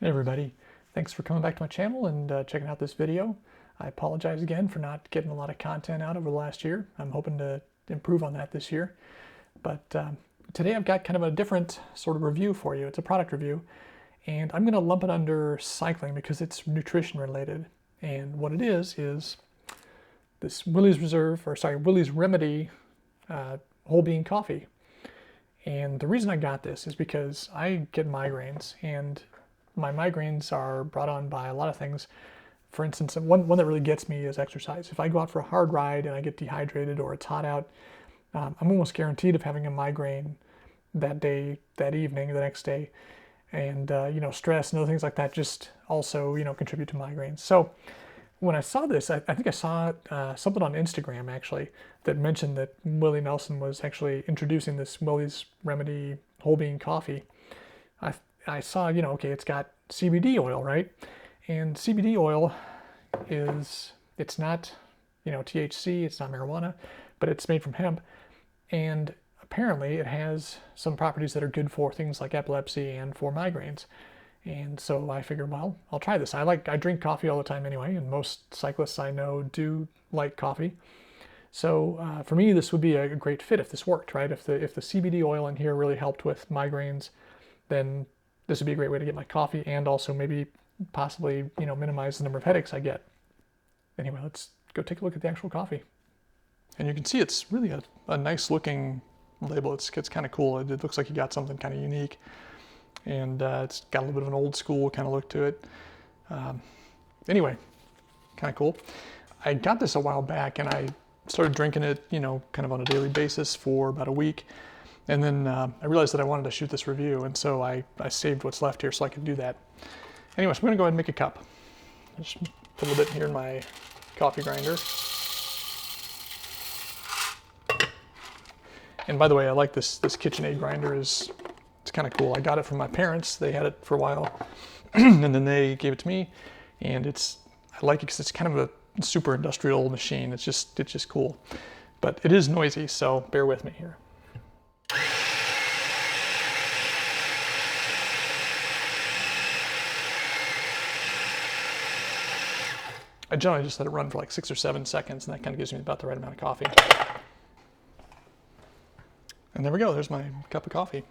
Hey everybody, thanks for coming back to my channel and checking out this video. I apologize again for not getting a lot of content out over the last year. I'm hoping to improve on that this year. But today I've got kind of a different sort of review for you. It's a product review, and I'm going to lump it under cycling because it's nutrition related. And what it is this Willie's Remedy whole bean coffee. And the reason I got this is because I get migraines, and my migraines are brought on by a lot of things. For instance, one that really gets me is exercise. If I go out for a hard ride and I get dehydrated or it's hot out, I'm almost guaranteed of having a migraine that day, that evening, the next day. And stress and other things like that just also contribute to migraines. So when I saw this, I think I saw something on Instagram actually that mentioned that Willie Nelson was actually introducing this Willie's Remedy whole bean coffee. I saw, okay, it's got CBD oil, right? And CBD oil it's not, THC, it's not marijuana, but it's made from hemp. And apparently it has some properties that are good for things like epilepsy and for migraines. And so I figured, well, I'll try this. I drink coffee all the time anyway, and most cyclists I know do like coffee. So for me, this would be a great fit if this worked, right? If the CBD oil in here really helped with migraines, then this would be a great way to get my coffee and also maybe possibly, minimize the number of headaches I get. Anyway, let's go take a look at the actual coffee. And you can see it's really a nice looking label. It's kind of cool. It looks like you got something kind of unique. And it's got a little bit of an old school kind of look to it. Anyway, kind of cool. I got this a while back and I started drinking it, kind of on a daily basis for about a week. And then I realized that I wanted to shoot this review, and so I saved what's left here so I could do that. Anyway, so I'm going to go ahead and make a cup. Just put a little bit here in my coffee grinder. And by the way, I like this KitchenAid grinder. It's kind of cool. I got it from my parents. They had it for a while, and then they gave it to me. And I like it because it's kind of a super industrial machine. It's just cool, but it is noisy, so bear with me here. I generally just let it run for like 6 or 7 seconds, and that kind of gives me about the right amount of coffee. And there we go, there's my cup of coffee.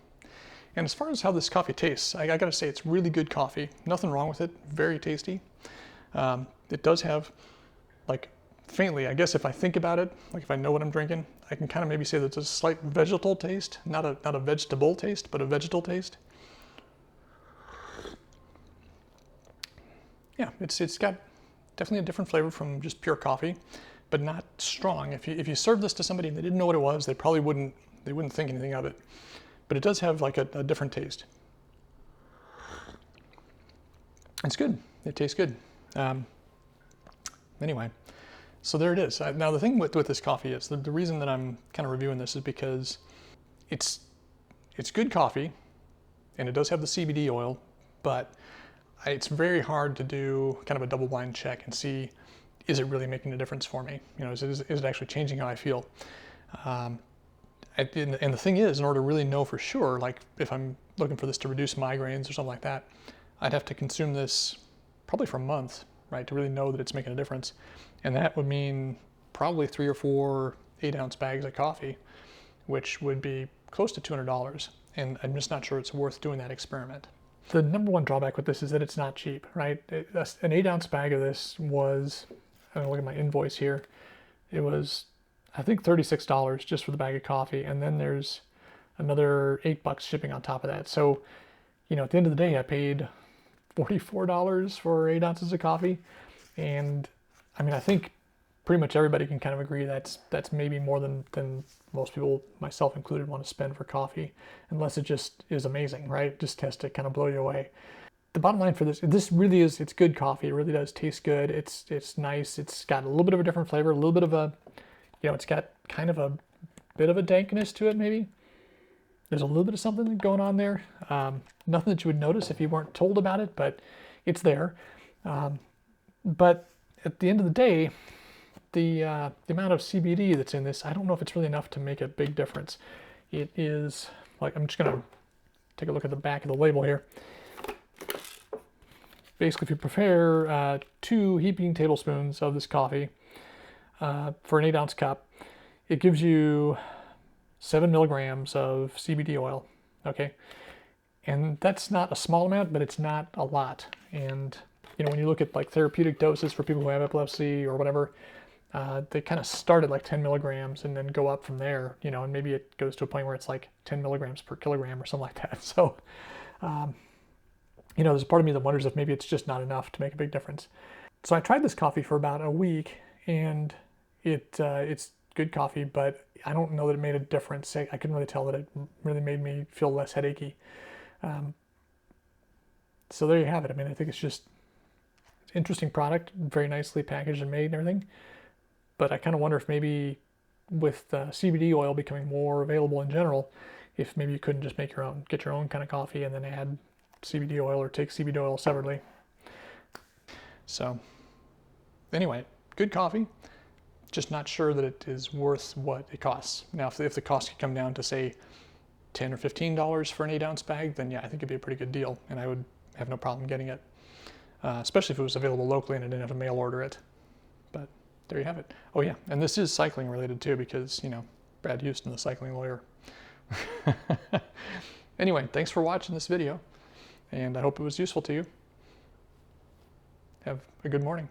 And as far as how this coffee tastes, I gotta say it's really good coffee. Nothing wrong with it, very tasty. It does have, like, faintly, I guess if I think about it, like if I know what I'm drinking, I can kind of maybe say that there's a slight vegetal taste, not a vegetable taste, but a vegetal taste. Yeah, it's got definitely a different flavor from just pure coffee, but not strong. If you served this to somebody and they didn't know what it was, they probably wouldn't think anything of it. But it does have like a different taste. It's good. It tastes good. Anyway, so there it is. Now the thing with this coffee is the reason that I'm kind of reviewing this is because it's good coffee, and it does have the CBD oil, but it's very hard to do kind of a double blind check and see, is it really making a difference for me? Is it actually changing how I feel? And the thing is, in order to really know for sure, like if I'm looking for this to reduce migraines or something like that, I'd have to consume this probably for a month, right, to really know that it's making a difference. And that would mean probably 3 or 4 8-ounce bags of coffee, which would be close to $200. And I'm just not sure it's worth doing that experiment. The number one drawback with this is that it's not cheap, right? An 8-ounce bag of this was, I'm gonna look at my invoice here, it was, I think, $36 just for the bag of coffee, and then there's another $8 shipping on top of that. So, at the end of the day, I paid $44 for 8 ounces of coffee, and I mean, I think pretty much everybody can kind of agree that's maybe more than most people, myself included, want to spend for coffee, unless it just is amazing, right? It just has to kind of blow you away. The bottom line for this really is, it's good coffee. It really does taste good. It's nice. It's got a little bit of a different flavor, a little bit of a, it's got kind of a bit of a dankness to it maybe. There's a little bit of something going on there. Nothing that you would notice if you weren't told about it, but it's there. But at the end of the day, the amount of CBD that's in this, I don't know if it's really enough to make a big difference. It is, like, I'm just going to take a look at the back of the label here. basically if you prepare 2 heaping tablespoons of this coffee for an 8-ounce cup, it gives you 7 milligrams of CBD oil, okay? And that's not a small amount, but it's not a lot. And you know, when you look at like therapeutic doses for people who have epilepsy or whatever, they kind of start at like 10 milligrams and then go up from there, you know, and maybe it goes to a point where it's like 10 milligrams per kilogram or something like that. So, you know, there's a part of me that wonders if maybe it's just not enough to make a big difference. So I tried this coffee for about a week, and it's good coffee, but I don't know that it made a difference. I couldn't really tell that it really made me feel less headachy. So there you have it. I mean, I think it's just an interesting product, very nicely packaged and made and everything. But I kind of wonder if maybe with CBD oil becoming more available in general, if maybe you couldn't just make your own, get your own kind of coffee and then add CBD oil or take CBD oil separately. So anyway, good coffee, just not sure that it is worth what it costs. Now, if the cost could come down to say $10 or $15 for an 8-ounce bag, then yeah, I think it'd be a pretty good deal, and I would have no problem getting it, especially if it was available locally and I didn't have to mail order it. But there you have it. Oh yeah, and this is cycling related too, because, you know, Brad Houston, the cycling lawyer. Anyway, thanks for watching this video, and I hope it was useful to you. Have a good morning.